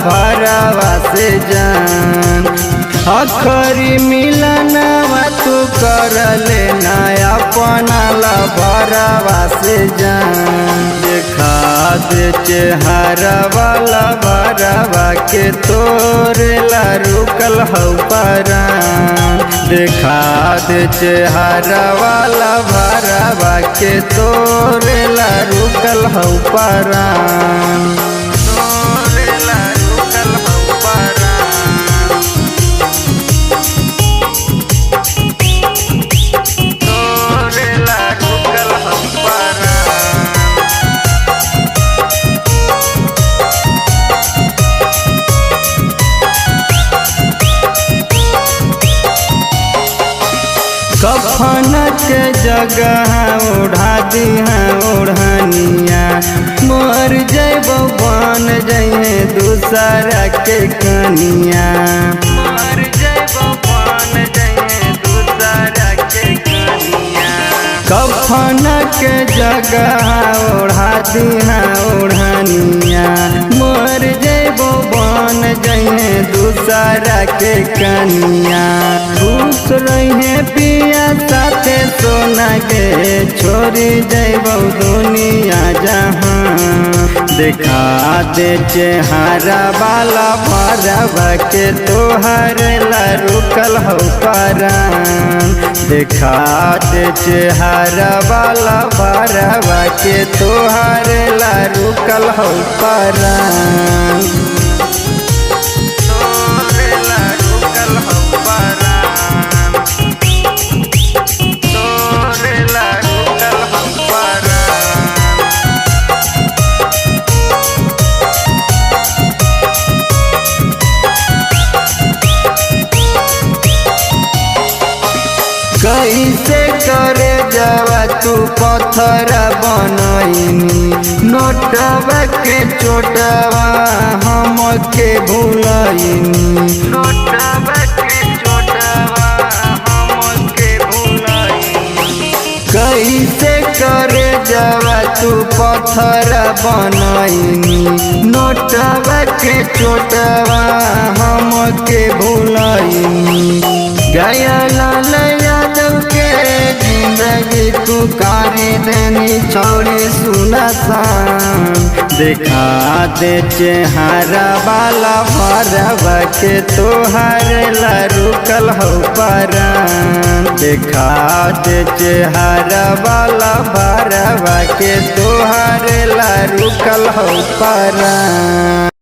भरवा से जान। आखरी मिलनवा तू कर लेना अपना भरवा से जान। देखा दे चेहरा वाला भरवा के तोरेला रुकल हौ परान। देखा दे चेहरा वाला भरवा के तोरेला रुकल हौ परान। कफन के जगह ओढ़ा दिहा ओढ़निया। मर जैब बन जइहे दूसरा के कनिया। मर जैब बन जइहे दूसरा के कनिया। कफन के जगह ओढ़ा दिहा ओढ़निया। मर जैब बन जइहे दूसरा के कनिया। खुश रहे पिया साथे सोना के छोड़ी जैबौ दुनिया जहाँ। देखा दे चेहरा वाला भरवा के तोहर ला रुकल हौ परान। देखा दे चेहरा वाला भरवा के तोहर ला रुकल हौ परान। कैसे करे जावा तू पत्थर बनैनी। नोटवा के चोटवा हम के भूलैनी। नोटवा के चोटवा हम के भूलैनी। कैसे करे जावा तू पत्थर बनैनी। नोटवा के चोटवा हम के भूलैनी। गया लाल यादव के जिंदगी तू कारी देनी छोड़ी सुनसान। देखा दे चेहरा वाला भरवा के तोहर ला रुकल हौ परान। देखा दे चेहरा वाला भरवा के तोहर ला रुकल हौ परान।